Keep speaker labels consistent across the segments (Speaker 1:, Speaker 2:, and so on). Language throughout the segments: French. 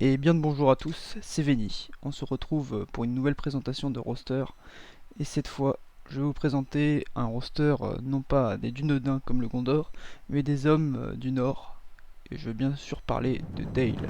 Speaker 1: Et bien de bonjour à tous, c'est Veni. On se retrouve pour une nouvelle présentation de roster. Et cette fois, je vais vous présenter un roster non pas des Dunedains comme le Gondor, mais des hommes du Nord. Et je vais bien sûr parler de Dale.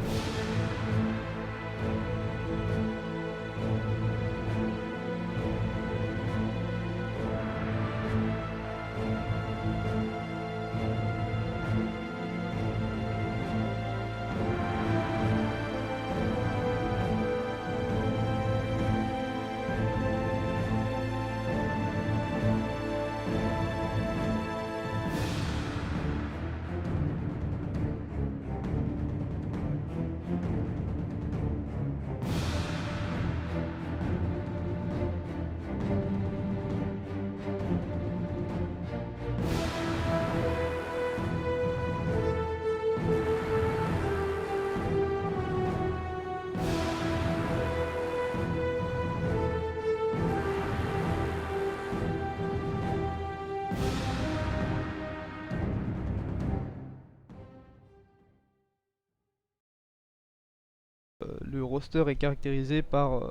Speaker 1: Le roster est caractérisé par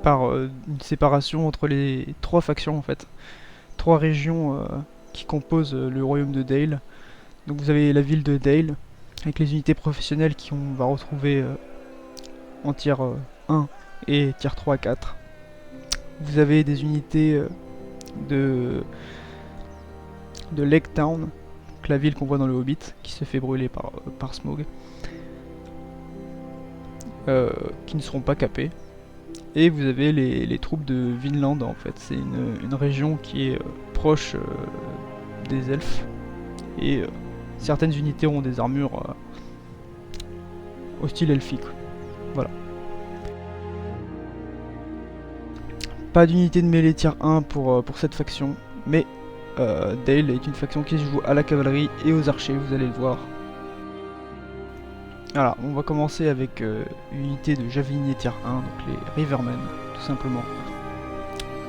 Speaker 1: une séparation entre les trois factions en fait, trois régions qui composent le royaume de Dale. Donc vous avez la ville de Dale avec les unités professionnelles qu'on va retrouver en tier 1 et tier 3 à 4. Vous avez des unités de, de Lake Town, donc la ville qu'on voit dans le Hobbit, qui se fait brûler par Smaug, qui ne seront pas capées. Et vous avez les troupes de Vinland en fait, c'est une région qui est proche des elfes. Et certaines unités ont des armures au style elfique. Voilà. Pas d'unité de mêlée tier 1 pour cette faction, mais Dale est une faction qui se joue à la cavalerie et aux archers, vous allez le voir. Alors, on va commencer avec une unité de javelinier tier 1, donc les Rivermen, tout simplement.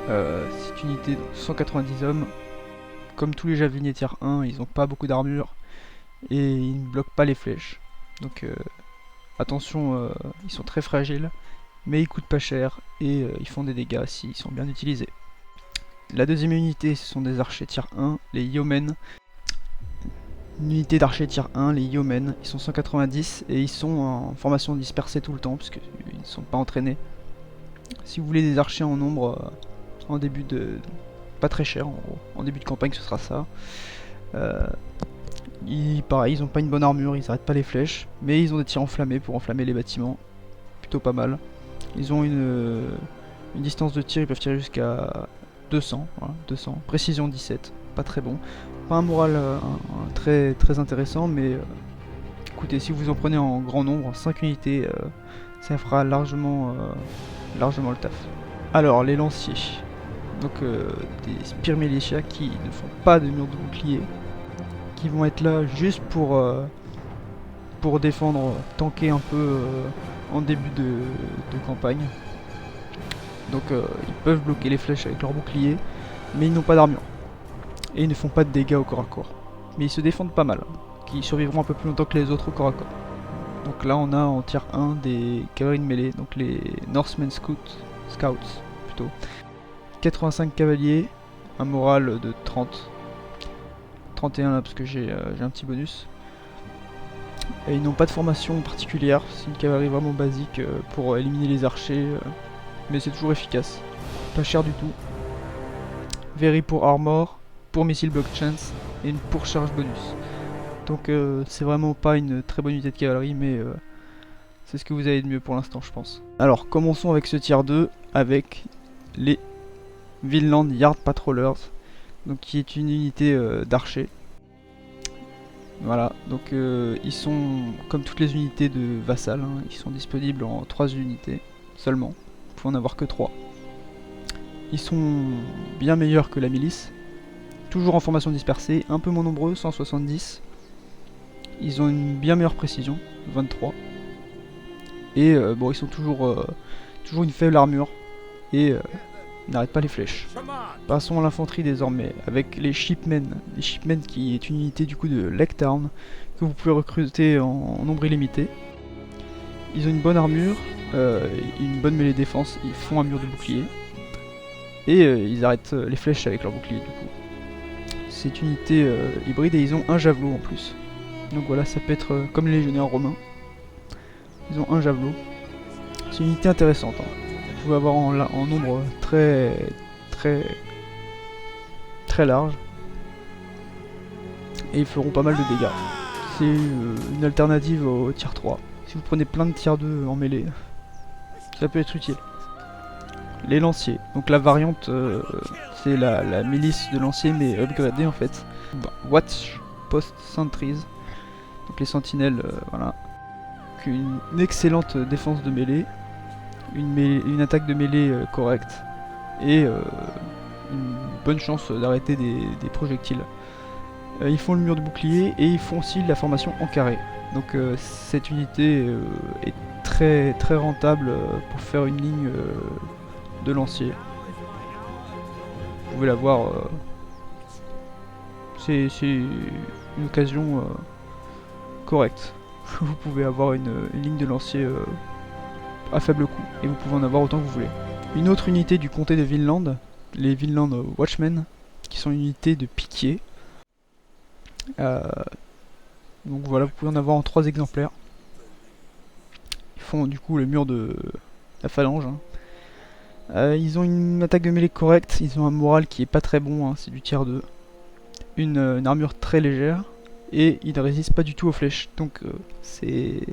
Speaker 1: C'est une unité de 190 hommes. Comme tous les javeliniers tier 1, ils n'ont pas beaucoup d'armure et ils ne bloquent pas les flèches. Donc attention, ils sont très fragiles, mais ils coûtent pas cher et ils font des dégâts s'ils sont bien utilisés. La deuxième unité, ce sont des archers tier 1, les Yeomen. Une unité d'archers tier 1, les Yeomen, ils sont 190 et ils sont en formation dispersée tout le temps parce qu'ils ne sont pas entraînés. Si vous voulez des archers en nombre en début de... pas très cher en gros, en début de campagne ce sera ça. Pareil, ils ont pas une bonne armure, ils arrêtent pas les flèches, mais ils ont des tirs enflammés pour enflammer les bâtiments, plutôt pas mal. Ils ont une distance de tir, ils peuvent tirer jusqu'à 200, voilà, 200, précision 17, pas très bon. Pas un moral très, très intéressant, mais écoutez, si vous en prenez en grand nombre, 5 unités, ça fera largement le taf. Alors, les lanciers, donc des Spear Militia qui ne font pas de mur de bouclier, qui vont être là juste pour défendre, tanker un peu en début de campagne. Donc ils peuvent bloquer les flèches avec leur bouclier, mais ils n'ont pas d'armure. Et ils ne font pas de dégâts au corps à corps. Mais ils se défendent pas mal, qui survivront un peu plus longtemps que les autres au corps à corps. Donc là on a en tier 1 des cavaleries de mêlée, donc les Norsemen Scouts plutôt. 85 cavaliers, un moral de 30. 31 là parce que j'ai un petit bonus. Et ils n'ont pas de formation particulière, c'est une cavalerie vraiment basique pour éliminer les archers, mais c'est toujours efficace. Pas cher du tout. Very pour armor, pour missile block chance et une pourcharge bonus. Donc c'est vraiment pas une très bonne unité de cavalerie, mais c'est ce que vous avez de mieux pour l'instant je pense. Alors commençons avec ce tier 2 avec les Vinland Yard Patrollers, donc qui est une unité d'archers. Voilà, donc ils sont comme toutes les unités de vassal, hein, ils sont disponibles en 3 unités seulement, vous pouvez en avoir que 3. Ils sont bien meilleurs que la milice, toujours en formation dispersée, un peu moins nombreux, 170. Ils ont une bien meilleure précision, 23. Et bon, ils sont toujours une faible armure et n'arrêtent pas les flèches. Passons à l'infanterie désormais, avec les Shipmen. Les Shipmen qui est une unité du coup de Lake Town, que que vous pouvez recruter en nombre illimité. Ils ont une bonne armure, une bonne mêlée défense, ils font un mur de bouclier. Et ils arrêtent les flèches avec leur bouclier du coup. C'est une unité hybride et ils ont un javelot en plus. Donc voilà, ça peut être comme les légionnaires romains. Ils ont un javelot. C'est une unité intéressante. Hein. Vous pouvez avoir en nombre très large. Et ils feront pas mal de dégâts. C'est une alternative au tier 3. Si vous prenez plein de tier 2 en mêlée, ça peut être utile. Les lanciers. Donc la variante, c'est la milice de lanciers mais upgradée en fait. Watch Post Sentries. Donc les sentinelles, voilà. Une excellente défense de mêlée. Une attaque de mêlée correcte. Et une bonne chance d'arrêter des projectiles. Ils font le mur de bouclier et ils font aussi la formation en carré. Donc cette unité est très rentable pour faire une ligne de lancier. Vous pouvez la voir. C'est une occasion correcte. Vous pouvez avoir une ligne de lancier à faible coût et vous pouvez en avoir autant que vous voulez. Une autre unité du comté de Vinland, les Vinland Watchmen, qui sont une unité de piquier. Donc voilà, vous pouvez en avoir en 3 exemplaires. Ils font du coup le mur de la phalange. Hein. Ils ont une attaque de mêlée correcte, ils ont un moral qui est pas très bon, hein, c'est du tier 2. Une armure très légère, et ils ne résistent pas du tout aux flèches. Donc c'est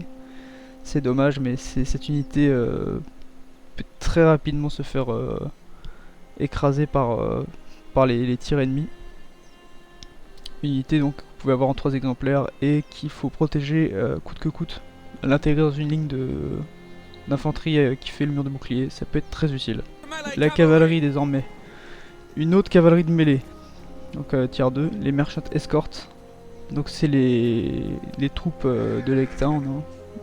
Speaker 1: dommage, mais cette unité peut très rapidement se faire écraser par les tirs ennemis. Une unité donc que vous pouvez avoir en 3 exemplaires et qu'il faut protéger coûte que coûte. L'intégrer dans une ligne d'infanterie qui fait le mur de bouclier, ça peut être très utile. La cavalerie désormais. Une autre cavalerie de mêlée. Donc tier 2, les Merchant Escort. Donc c'est les troupes de Lectown, hein,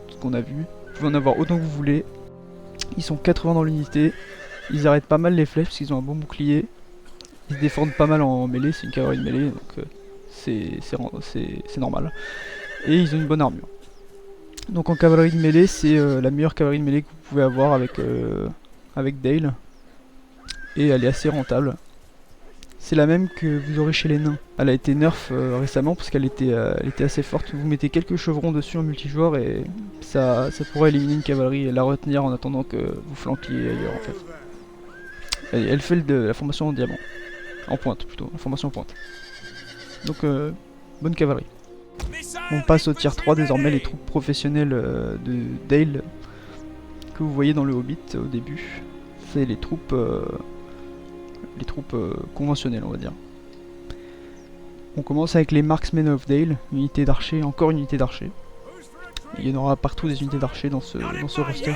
Speaker 1: ce qu'on a vu. Vous pouvez en avoir autant que vous voulez. Ils sont 80 dans l'unité. Ils arrêtent pas mal les flèches parce qu'ils ont un bon bouclier. Ils se défendent pas mal en mêlée, c'est une cavalerie de mêlée, donc c'est normal. Et ils ont une bonne armure. Donc en cavalerie de mêlée, c'est la meilleure cavalerie de mêlée que vous pouvez avoir avec Dale. Et elle est assez rentable. C'est la même que vous aurez chez les nains. Elle a été nerf récemment parce qu'elle était assez forte. Vous mettez quelques chevrons dessus en multijoueur et ça pourrait éliminer une cavalerie et la retenir en attendant que vous flanquiez ailleurs en fait. Elle fait la formation en diamant. En pointe plutôt, la formation en pointe. Donc bonne cavalerie. On passe au tier 3 désormais, les troupes professionnelles de Dale que vous voyez dans le Hobbit au début. C'est les troupes conventionnelles on va dire. On commence avec les Marksmen of Dale, unité d'archers, encore une unité d'archers. Il y en aura partout des unités d'archers dans ce roster.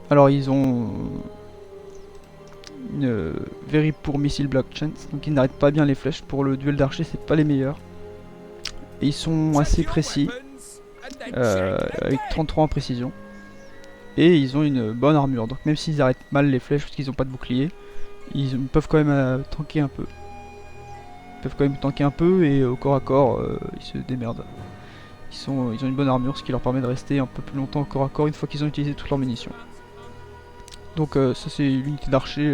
Speaker 1: Alors ils ont une very poor missile block chance, donc ils n'arrêtent pas bien les flèches. Pour le duel d'archers c'est pas les meilleurs. Et ils sont assez précis, avec 33 en précision. Et ils ont une bonne armure, donc même s'ils arrêtent mal les flèches parce qu'ils n'ont pas de bouclier, ils peuvent quand même tanker un peu. Ils peuvent quand même tanker un peu et au corps à corps, ils se démerdent. Ils ont une bonne armure, ce qui leur permet de rester un peu plus longtemps au corps à corps une fois qu'ils ont utilisé toutes leurs munitions. Donc ça c'est l'unité d'archer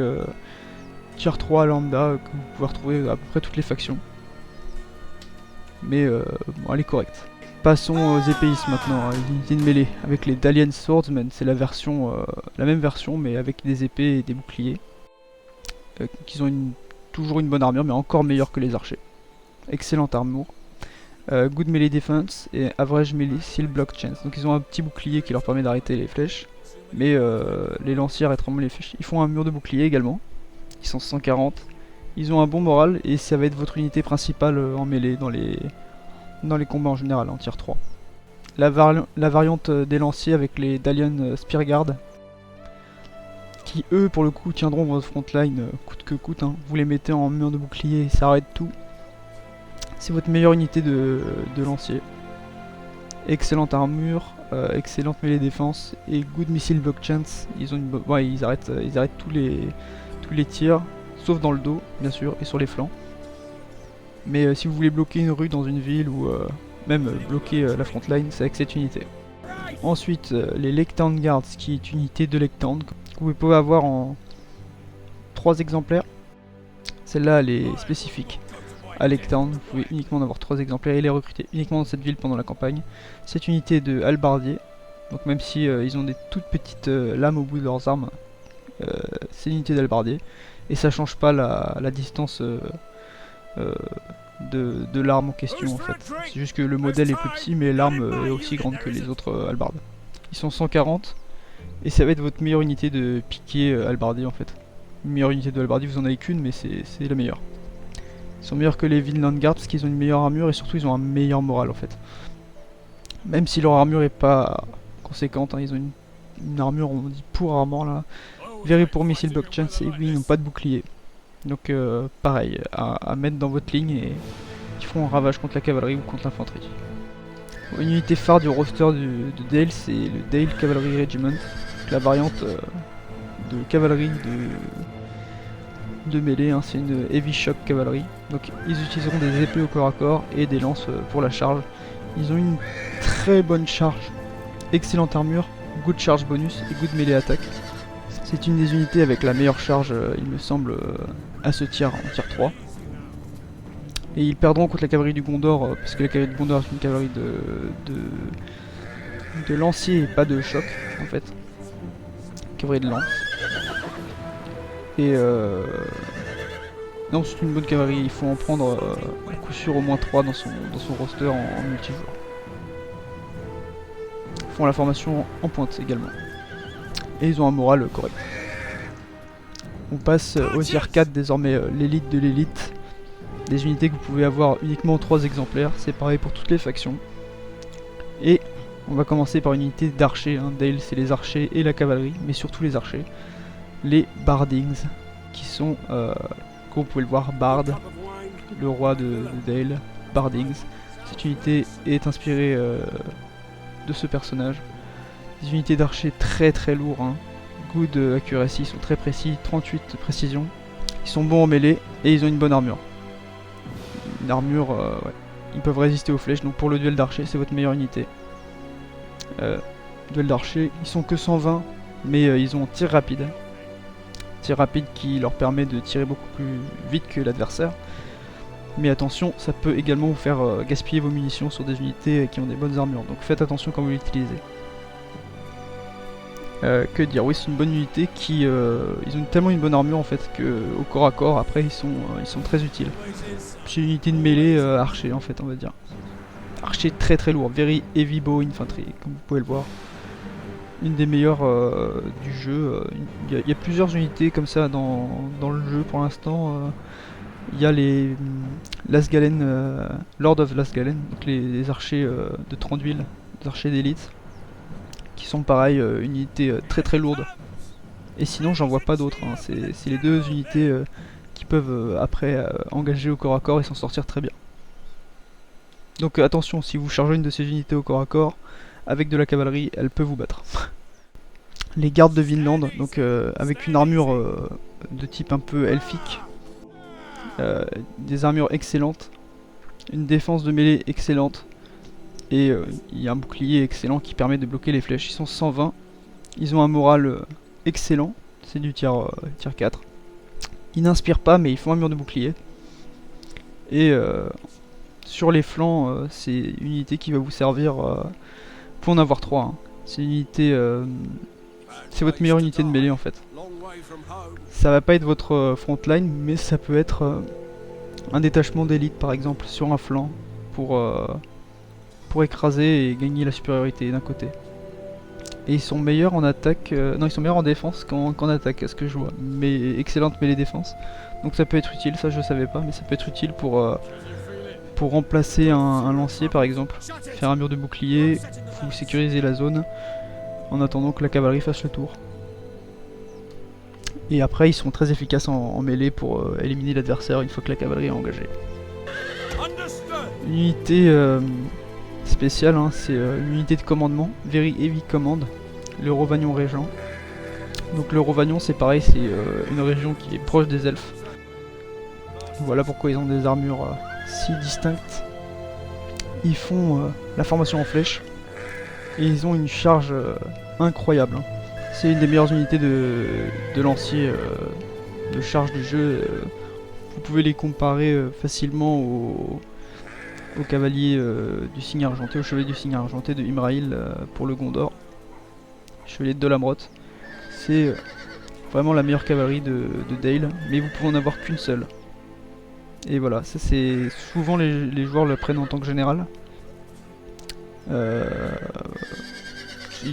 Speaker 1: tier 3 lambda que vous pouvez retrouver à peu près toutes les factions. Mais bon, elle est correcte. Passons aux épéistes maintenant, l'unité de mêlée avec les Dalian Swordsmen, c'est la même version mais avec des épées et des boucliers. Qui ont toujours une bonne armure mais encore meilleure que les archers. Excellente armure. Good melee defense et average melee seal block chance. Donc ils ont un petit bouclier qui leur permet d'arrêter les flèches. Mais les lanciers arrêteront les flèches. Ils font un mur de bouclier également. Ils sont 140. Ils ont un bon moral et ça va être votre unité principale en mêlée dans les combats en général en tier 3. La variante des lanciers avec les Dalian Spearguard, qui eux pour le coup tiendront votre frontline coûte que coûte. Hein. Vous les mettez en mur de bouclier et ça arrête tout. C'est votre meilleure unité de lancier. Excellente armure, excellente mêlée défense et good missile block chance. Ils arrêtent tous les tirs, sauf dans le dos bien sûr et sur les flancs. Mais si vous voulez bloquer une rue dans une ville ou même bloquer la front line, c'est avec cette unité. Ensuite, les Lake Town Guards, qui est une unité de Lake Town, que vous pouvez avoir en 3 exemplaires. Celle-là, elle est spécifique à Lake Town, vous pouvez uniquement en avoir 3 exemplaires et les recruter uniquement dans cette ville pendant la campagne. Cette unité de halbardier, donc même si ils ont des toutes petites lames au bout de leurs armes, c'est une unité d'halbardier, et ça change pas la distance de l'arme en question en fait. C'est juste que le modèle est plus petit, mais l'arme est aussi grande que les autres halbardes. Ils sont 140, et ça va être votre meilleure unité de piqué halbardier en fait. Une meilleure unité de halbardier, vous en avez qu'une, mais c'est la meilleure. Ils sont meilleurs que les Vinland Guards parce qu'ils ont une meilleure armure et surtout ils ont un meilleur moral en fait. Même si leur armure est pas conséquente, hein, ils ont une armure, on dit pour armor là. Very pour missile block chance, et oui, ils n'ont pas de bouclier. Donc pareil, à mettre dans votre ligne et qui feront un ravage contre la cavalerie ou contre l'infanterie. Une unité phare du roster de Dale, c'est le Dale Cavalry Regiment, la variante de cavalerie de mêlée, hein, c'est une Heavy Shock Cavalry. Donc ils utiliseront des épées au corps à corps et des lances pour la charge. Ils ont une très bonne charge, excellente armure, good charge bonus et good mêlée attaque. C'est une des unités avec la meilleure charge, il me semble, à ce tir, en tir 3. Et ils perdront contre la cavalerie du Gondor, parce que la cavalerie du Gondor est une cavalerie de lanciers et pas de choc, en fait. Cavalerie de lance. Et non, c'est une bonne cavalerie, il faut en prendre à coup sûr au moins 3 dans son roster en multijoueur. Ils font la formation en pointe également. Et ils ont un moral correct. On passe au tier 4 désormais, l'élite de l'élite. Des unités que vous pouvez avoir uniquement en 3 exemplaires, c'est pareil pour toutes les factions. Et on va commencer par une unité d'archers, hein. Dale c'est les archers et la cavalerie, mais surtout les archers. Les Bardings, qui sont, comme vous pouvez le voir, Bard, le roi de Dale, Bardings. Cette unité est inspirée de ce personnage. Des unités d'archers très très lourds, hein. Good accuracy, ils sont très précis, 38 précision. Ils sont bons en mêlée et ils ont une bonne armure. Une armure, ouais. Ils peuvent résister aux flèches, donc pour le duel d'archer, c'est votre meilleure unité. Duel d'archer, ils sont que 120, mais ils ont tir rapide. Tir rapide qui leur permet de tirer beaucoup plus vite que l'adversaire. Mais attention, ça peut également vous faire gaspiller vos munitions sur des unités qui ont des bonnes armures, donc faites attention quand vous l'utilisez. Que dire, oui c'est une bonne unité qui... ils ont tellement une bonne armure en fait que au corps à corps après ils sont très utiles. C'est une unité de mêlée archer en fait on va dire. Archer très très lourd, very heavy bow infantry comme vous pouvez le voir. Une des meilleures du jeu. Il y a plusieurs unités comme ça dans le jeu pour l'instant. Il y a les Lasgalen, Lord of Lasgalen, donc les archers de Thranduil, les archers d'élite. Qui sont pareil, une unité très très lourde. Et sinon j'en vois pas d'autres, hein. C'est les deux unités qui peuvent après engager au corps à corps et s'en sortir très bien. Donc attention, si vous chargez une de ces unités au corps à corps, avec de la cavalerie, elle peut vous battre. Les gardes de Vinland, donc avec une armure de type un peu elfique, des armures excellentes, une défense de mêlée excellente, et il y a un bouclier excellent qui permet de bloquer les flèches. Ils sont 120, ils ont un moral excellent, c'est du tier 4. Ils n'inspirent pas mais ils font un mur de bouclier. Et sur les flancs, c'est une unité qui va vous servir pour en avoir 3. Hein. C'est une unité, c'est votre meilleure unité de mêlée en fait. Ça va pas être votre frontline, mais ça peut être un détachement d'élite par exemple sur un flanc pour écraser et gagner la supériorité d'un côté. Et ils sont meilleurs en attaque, non ils sont meilleurs en défense qu'en attaque à ce que je vois, mais excellente mêlée défense. Donc ça peut être utile, ça je savais pas, mais ça peut être utile pour remplacer un lancier par exemple, faire un mur de bouclier, vous sécuriser la zone en attendant que la cavalerie fasse le tour. Et après ils sont très efficaces en mêlée pour éliminer l'adversaire une fois que la cavalerie est engagée. Une unité spéciale, hein, c'est une unité de commandement, Very Heavy Command, le Rovagnon Régent. Donc le Rovagnon c'est pareil, c'est une région qui est proche des elfes. Voilà pourquoi ils ont des armures si distinctes. ils font la formation en flèche. Et ils ont une charge incroyable. Hein. C'est une des meilleures unités de lancier de charge du jeu. Vous pouvez les comparer facilement aux cavaliers du signe argenté, aux chevaliers du signe argenté de Imraïl pour le Gondor. Chevalier de Dolamroth. C'est vraiment la meilleure cavalerie de Dale, mais vous pouvez en avoir qu'une seule. Et voilà, ça c'est souvent les joueurs le prennent en tant que général. Une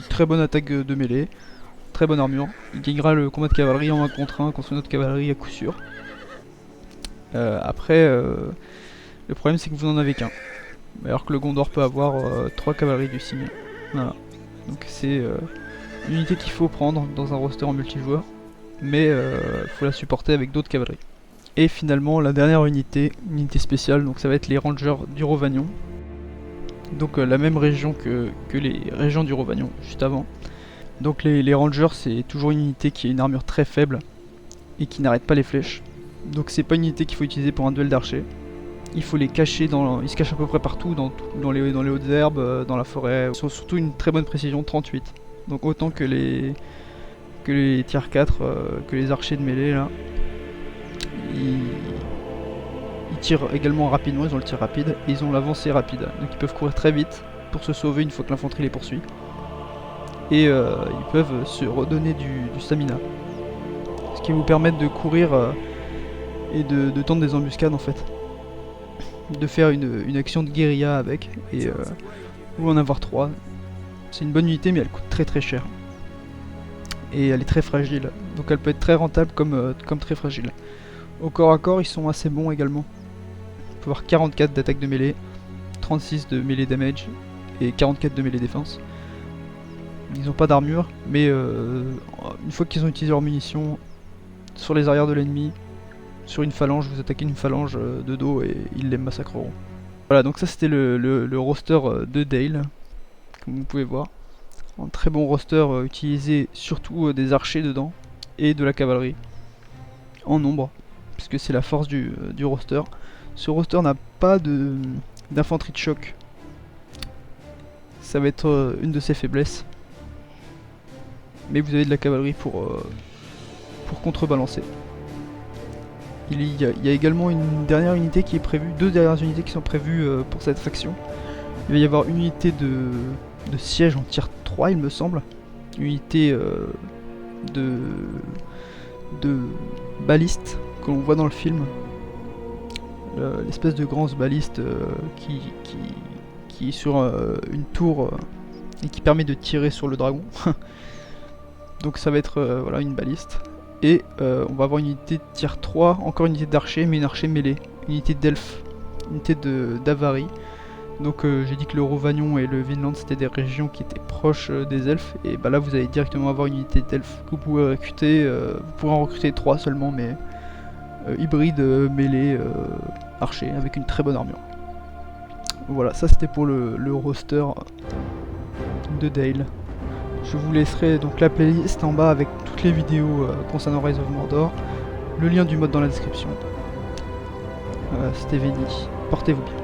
Speaker 1: très bonne attaque de mêlée, très bonne armure. Il gagnera le combat de cavalerie en 1 contre 1 contre une autre cavalerie à coup sûr. Après, le problème c'est que vous n'en avez qu'un. Alors que le Gondor peut avoir 3 cavaleries du signe. Voilà. Donc c'est une unité qu'il faut prendre dans un roster en multijoueur. Mais il faut la supporter avec d'autres cavaleries. Et finalement la dernière unité, une unité spéciale, donc ça va être les Rangers du Rhovanion. Donc la même région que les régions du Rhovanion juste avant. Donc les Rangers c'est toujours une unité qui a une armure très faible et qui n'arrête pas les flèches. Donc c'est pas une unité qu'il faut utiliser pour un duel d'archers. Il faut les cacher ils se cachent à peu près partout, dans les hautes herbes, dans la forêt. Ils ont surtout une très bonne précision, 38. Donc autant que les tiers 4, que les archers de mêlée là. Ils tirent également rapidement, ils ont le tir rapide et ils ont l'avancée rapide. Donc ils peuvent courir très vite pour se sauver une fois que l'infanterie les poursuit. Et ils peuvent se redonner du stamina. Ce qui vous permet de courir et de tendre des embuscades en fait. De faire une action de guérilla avec et ou en avoir 3. C'est une bonne unité mais elle coûte très très cher. Et elle est très fragile. Donc elle peut être très rentable comme très fragile. Au corps à corps ils sont assez bons également. On peut avoir 44 d'attaque de mêlée, 36 de mêlée damage et 44 de mêlée défense. Ils n'ont pas d'armure, mais une fois qu'ils ont utilisé leurs munitions sur les arrières de l'ennemi, sur une phalange, vous attaquez une phalange de dos et ils les massacreront. Voilà, donc ça c'était le roster de Dale, comme vous pouvez voir. Un très bon roster utilisé surtout des archers dedans et de la cavalerie en nombre, puisque c'est la force du roster. Ce roster n'a pas d'infanterie de choc. Ça va être une de ses faiblesses. Mais vous avez de la cavalerie pour contrebalancer. Il y a également une dernière unité qui est prévue, 2 dernières unités qui sont prévues pour cette faction. Il va y avoir une unité de siège en tier 3 il me semble. Une unité de baliste que l'on voit dans le film. L'espèce de grand baliste qui est sur une tour et qui permet de tirer sur le dragon. Donc ça va être voilà, une baliste. Et on va avoir une unité de tier 3, encore une unité d'archer, mais une archer mêlée. Une unité d'elfe, une unité d'avarie. Donc j'ai dit que le Rhovanion et le Vinland c'était des régions qui étaient proches des elfes. Et bah là vous allez directement avoir une unité d'elfes que vous pouvez recruter. Vous pourrez en recruter 3 seulement, mais hybride, mêlée, archer, avec une très bonne armure. Voilà, ça c'était pour le roster de Dale. Je vous laisserai donc la playlist en bas avec toutes les vidéos concernant Rise of Mordor. Le lien du mode dans la description. C'était Veni, portez-vous bien.